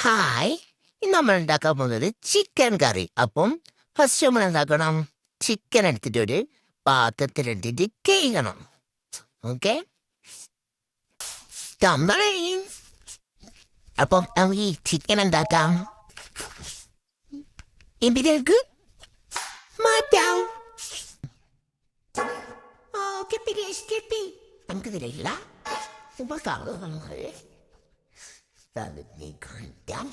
Hi ഇന്ന് നമ്മൾ ഉണ്ടാക്കാൻ പോകുന്നത് ചിക്കൻ കറി. അപ്പം ഫസ്റ്റ് നമ്മൾ എന്താക്കണം, ചിക്കൻ എടുത്തിട്ട് ഒരു പാത്രത്തിലെടുത്തിട്ട് കഴുകണം. ഓക്കെ, അപ്പം നമുക്ക് ഈ ചിക്കൻ എന്താക്കാം, ഇതിലേക്ക് മാറ്റാം. ഓക്കെ, നമുക്കിതിലില്ല കാണിക്കാം.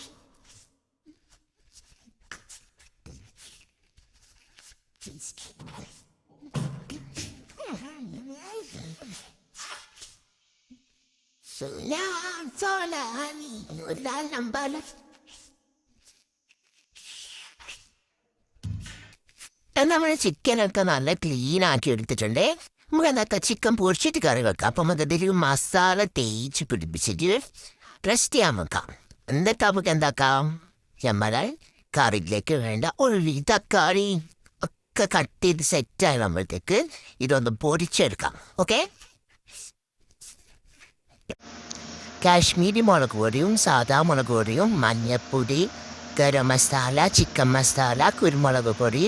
നമ്മൾ ചിക്കനൊക്കെ നല്ല ക്ലീൻ ആക്കി എടുത്തിട്ടുണ്ട്. നമുക്ക് എന്താക്കാം, ചിക്കൻ പൊരിച്ചിട്ട് കറി വെക്കാം. അപ്പം അതിൽ മസാല തേച്ച് പിടിപ്പിച്ചിട്ട് റെസ്റ്റ് ചെയ്യാൻ വെക്കാം. എന്നിട്ട് നമുക്ക് എന്താക്കാം, നമ്മളെ കറിയിലേക്ക് വേണ്ട ഉള്ളി തക്കാളി ഒക്കെ കട്ട് ചെയ്ത് സെറ്റായി നമ്മളത്തേക്ക് ഇതൊന്ന് പൊരിച്ചെടുക്കാം. ഓക്കെ, കാശ്മീരി മുളക് പൊടിയും സാദാ മുളക് പൊടിയും മഞ്ഞൾപ്പൊടി, ഗരം മസാല, ചിക്കൻ മസാല, കുരുമുളക് പൊടി,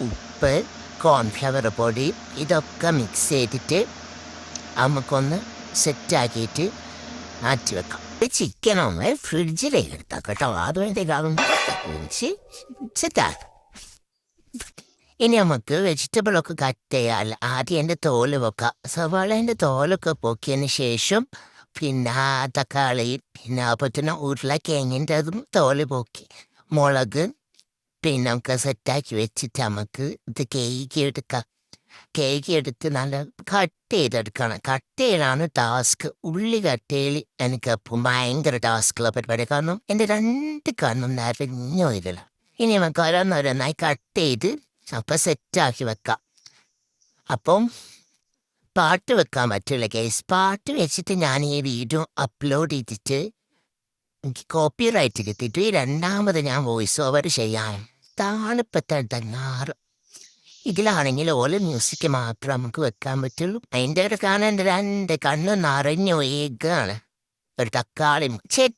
ഉപ്പ്, കോൺഫ്ലവർ പൊടി ഇതൊക്കെ മിക്സ് ചെയ്തിട്ട് നമുക്കൊന്ന് സെറ്റാക്കിയിട്ട് മാറ്റി വെക്കാം. ചിക്കനൊന്ന് ഫ്രിഡ്ജിലേക്ക് എടുത്താൽ കേട്ടോ, അതുവേണ്ടേക്കാളും സെറ്റാക്കാം. ഇനി നമുക്ക് വെജിറ്റബിളൊക്കെ കട്ട് ചെയ്യാൻ ആദ്യം എൻ്റെ തോല് വെക്കാം. സവാളേൻ്റെ തോലൊക്കെ പൊക്കിയതിന് ശേഷം പിന്നെ തക്കാളി, പിന്നെ അപ്പത്തിന് ഉരുളക്കിഴങ്ങിൻ്റെ അതും തോല് പൊക്കി, മുളക് പിന്നെ നമുക്ക് സെറ്റാക്കി വെച്ചിട്ട് നമുക്ക് ഇത് കേക്ക് എടുത്ത് നല്ല കട്ട് ചെയ്തെടുക്കണം. കട്ട് ചെയ്യലാണ് ടാസ്ക്. ഉള്ളി കട്ട് ചെയ്യൽ എനിക്കപ്പം ഭയങ്കര ടാസ്കുള്ള പരിപാടി, കാരണം എൻ്റെ രണ്ട് കണ്ണും നിറഞ്ഞു ഇതില്ല. ഇനി നമുക്ക് ഓരോന്നോരോന്നായി കട്ട് ചെയ്ത് അപ്പം സെറ്റാക്കി വെക്കാം. അപ്പം പാട്ട് വെക്കാൻ പറ്റില്ല കേസ്. പാട്ട് വെച്ചിട്ട് ഞാൻ ഈ വീഡിയോ അപ്ലോഡ് ചെയ്തിട്ട് എനിക്ക് കോപ്പി റൈറ്റ് കിട്ടിയിട്ട് രണ്ടാമത് ഞാൻ വോയിസ് ഓവർ ചെയ്യാൻ താണിപ്പത്തങ്ങാറ്. ഇതിലാണെങ്കിൽ ഓല മ്യൂസിക് മാത്രം നമുക്ക് വെക്കാൻ പറ്റുള്ളൂ. അതിൻ്റെ ഒരു കാണാൻ എൻ്റെ രണ്ട് കണ്ണ് നിറഞ്ഞു ഏകാണ്. ഒരു തക്കാളി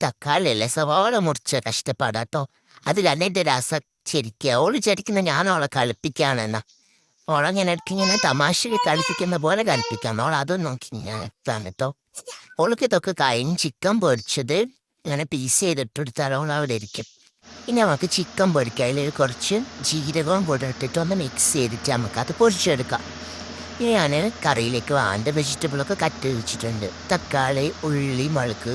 തക്കാളി അല്ലേ, സവാള മുറിച്ച കഷ്ടപ്പാടാട്ടോ. അതിലല്ല എൻ്റെ രസം. ശരിക്കും ഓള് ശരിക്കുന്ന ഞാൻ ഓളെ കളിപ്പിക്കാണെന്നാ. ഓളങ്ങനെ ഇങ്ങനെ തമാശക്ക് കളിപ്പിക്കുന്ന പോലെ കളിപ്പിക്കാം. ഓൾ അതും നോക്കി ഞാൻ എത്താണ് കേട്ടോ. ഓൾക്ക് ഇതൊക്കെ കഴിഞ്ഞ് ചിക്കൻ പൊരിച്ചത് ഇങ്ങനെ പീസ് ചെയ്തിട്ടെടുത്താൽ ഓൾ അവിടെ ഇരിക്കും. ഇനി നമുക്ക് ചിക്കൻ പൊരിക്കാം. അതിൽ കുറച്ച് ജീരകവും കൂടെ ഇട്ടിട്ട് ഒന്ന് മിക്സ് ചെയ്തിട്ട് നമുക്കത് പൊരിച്ചെടുക്കാം. ഇനി ഞാൻ കറിയിലേക്ക് വേണ്ട വെജിറ്റബിളൊക്കെ കട്ട് വെച്ചിട്ടുണ്ട്. തക്കാളി, ഉള്ളി, മുളക്.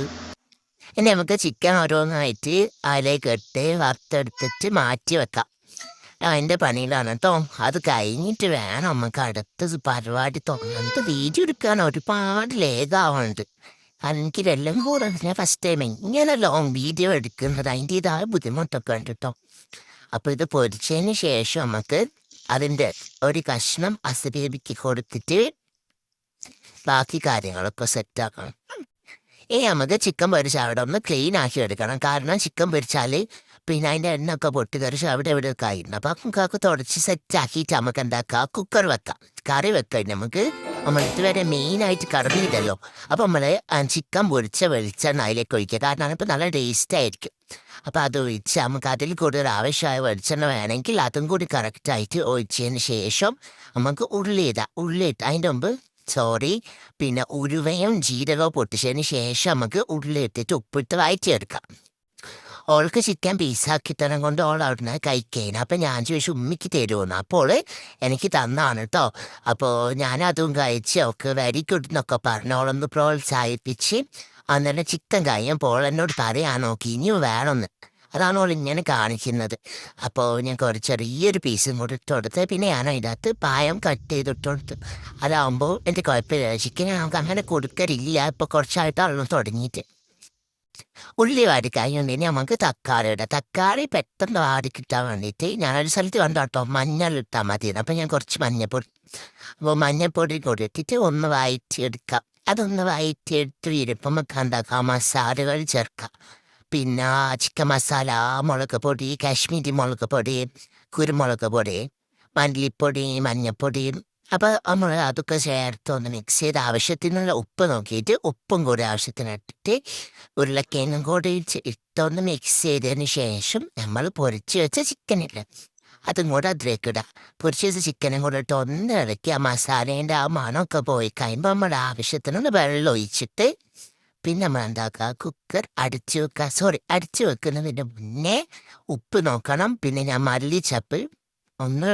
ഇനി നമുക്ക് ചിക്കൻ ഓരോന്നായിട്ട് അതിലേക്ക് ഇട്ട് വറുത്തെടുത്തിട്ട് മാറ്റി വെക്കാം. അതിൻ്റെ പണിയിലാണ് കേട്ടോ. അത് കഴിഞ്ഞിട്ട് വേണം നമുക്ക് അടുത്ത പരിപാടി തുടങ്ങുന്നത്. വീഡിയോ എടുക്കാൻ ഒരുപാട് ലേഖാവുന്നുണ്ട്. എനിക്കിതെല്ലാം കൂടെ ഞാൻ ഫസ്റ്റ് ടൈം ഇങ്ങനെ ലോങ് വീഡിയോ എടുക്കുന്നത്. അതിൻ്റെതായ ബുദ്ധിമുട്ടൊക്കെ ഉണ്ട് കേട്ടോ. അപ്പോൾ ഇത് പൊരിച്ചതിന് ശേഷം നമുക്ക് അതിൻ്റെ ഒരു കഷ്ണം അസബേബിക്ക് കൊടുത്തിട്ട് ബാക്കി കാര്യങ്ങളൊക്കെ സെറ്റാക്കണം. നമുക്ക് ചിക്കൻ പൊരിച്ചാൽ അവിടെ ഒന്ന് ക്ലീൻ ആക്കി എടുക്കണം. കാരണം ചിക്കൻ പൊരിച്ചാൽ പിന്നെ അതിൻ്റെ എണ്ണയൊക്കെ പൊട്ടിത്തെറിച്ച് അവിടെ എവിടെയൊക്കെ ആയിരുന്നു. അപ്പം നമുക്ക് തുടച്ച് സെറ്റാക്കിയിട്ട് നമുക്ക് എന്താക്കാം, കുക്കർ വെക്കാം. കറി വെക്കാം. നമുക്ക് നമ്മൾ ഇതുവരെ മെയിനായിട്ട് കടന്നില്ലല്ലോ. അപ്പം നമ്മൾ ചിക്കൻ പൊരിച്ച വെളിച്ചെണ്ണ അതിലേക്ക് ഒഴിക്കുക. കാരണം ഇപ്പം നല്ല ടേസ്റ്റ് ആയിരിക്കും. അപ്പം അത് ഒഴിച്ച് നമുക്ക് അതിൽ കൂടുതൽ ആവശ്യമായ വെളിച്ചെണ്ണ വേണമെങ്കിൽ അതും കൂടി കറക്റ്റായിട്ട് ഒഴിച്ചതിന് ശേഷം നമുക്ക് ഉള്ളിയിട്ട് അതിൻ്റെ മുമ്പ് പിന്നെ ഉരുവയും ജീരകവും പൊട്ടിച്ചതിന് ശേഷം നമുക്ക് ഉള്ളിയിട്ടിട്ട് ഉപ്പിട്ട് വഴറ്റിയെടുക്കാം. ഓൾക്ക് ചിക്കൻ പീസാക്കി തരം കൊണ്ട് ഓൾ അവിടുന്ന് കഴിക്കേന. അപ്പം ഞാൻ ചോദിച്ചു ഉമ്മിക്ക് തരുമെന്ന്. അപ്പോൾ എനിക്ക് തന്നാണ് കേട്ടോ. അപ്പോൾ ഞാനതും കഴിച്ച് അവൾക്ക് വെരി ഗുഡ് എന്നൊക്കെ പറഞ്ഞ് ഓളൊന്ന് പ്രോത്സാഹിപ്പിച്ച് അന്നേരം ചിക്കൻ കഴിയുമ്പോൾ എന്നോട് പറയാൻ നോക്കി ഇനിയും വേണമെന്ന്. അതാണ് ഓൾ ഇങ്ങനെ കാണിക്കുന്നത്. അപ്പോൾ ഞാൻ കുറച്ച് ചെറിയൊരു പീസും കൂടി ഇട്ട് കൊടുത്ത് പിന്നെ ഞാൻ അതിനകത്ത് പായം കട്ട് ചെയ്തിട്ട് കൊടുത്തു. അതാകുമ്പോൾ എൻ്റെ കുഴപ്പമില്ല. ചിക്കൻ നമുക്ക് അങ്ങനെ കൊടുക്കലില്ല. ഇപ്പോൾ കുറച്ചായിട്ടാണല്ലോ തുടങ്ങിയിട്ട്. ഉള്ളി വാടി കഴിഞ്ഞുണ്ടെങ്കിൽ നമുക്ക് തക്കാളി പെട്ടെന്ന് വാടി കിട്ടാൻ വേണ്ടിയിട്ട് ഞാനൊരു സ്ഥലത്ത് കണ്ടോ മഞ്ഞൾ ഇട്ടാൽ മതി. അപ്പം ഞാൻ കുറച്ച് മഞ്ഞൾപ്പൊടി, അപ്പോൾ മഞ്ഞൾപ്പൊടി കൂടി ഇട്ടിട്ട് ഒന്ന് വഴറ്റിയെടുക്കാം. അതൊന്ന് വഴറ്റിയെടുത്ത് വരുമ്പം നമുക്ക് എന്താക്കാം, മസാലകൾ ചേർക്കാം. പിന്നെ ചിക്കൻ മസാല, മുളക് പൊടി, കാശ്മീരി മുളക് പൊടി, കുരുമുളക് പൊടി, മല്ലിപ്പൊടി, മഞ്ഞൾപ്പൊടി, അപ്പോൾ നമ്മൾ അതൊക്കെ ചേർത്ത് ഒന്ന് മിക്സ് ചെയ്ത് ആവശ്യത്തിനുള്ള ഉപ്പ് നോക്കിയിട്ട് ഉപ്പും കൂടി ആവശ്യത്തിന് ഇട്ടിട്ട് ഉരുളക്കിഴങ്ങും കൂടി ഇട്ടൊന്ന് മിക്സ് ചെയ്തതിന് ശേഷം നമ്മൾ പൊരിച്ച് വെച്ച ചിക്കനില്ല അതും കൂടെ അതിലേക്ക് ഇടാം. പൊരിച്ച് വെച്ച ചിക്കനും കൂടെ ഇട്ട് ഒന്ന് ഇളക്കി ആ മസാലേൻ്റെ ആ മണമൊക്കെ പോയി കഴിയുമ്പോൾ നമ്മൾ ആവശ്യത്തിനുള്ള വെള്ളം ഒഴിച്ചിട്ട് പിന്നെ നമ്മൾ എന്താക്കുക കുക്കർ അടിച്ചു വെക്കുന്നതിന് മുന്നേ ഉപ്പ് നോക്കണം. പിന്നെ ഞാൻ മല്ലിച്ചപ്പ് ഒന്ന്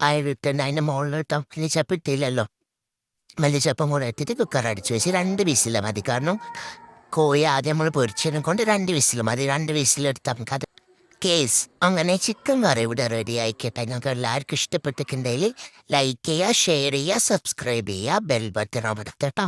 അതിലിട്ടുണ്ട് അതിൻ്റെ മുകളിലിട്ട് മല്ലിച്ചപ്പ് ഇട്ടില്ലല്ലോ. മല്ലിച്ചപ്പും കൂടെ ഇട്ടിട്ട് കുക്കർ അടിച്ചു വെച്ച് 2 വിസിൽ മതി. കാരണം കോഴി ആദ്യം നമ്മൾ പൊരിച്ചതിനെ കൊണ്ട് 2 വിസിൽ മതി. 2 വിസിലെടുത്ത് നമുക്കത് കേസ് അങ്ങനെ ചിക്കൻ കറി ഇവിടെ റെഡി ആയിക്കട്ടെ. ഞങ്ങൾക്ക് എല്ലാവർക്കും ഇഷ്ടപ്പെട്ടിട്ടുണ്ടെങ്കിൽ ലൈക്ക് ചെയ്യുക, ഷെയർ ചെയ്യുക, സബ്സ്ക്രൈബ് ചെയ്യുക, ബെൽ ബട്ടൺ അമർത്തട്ടോ.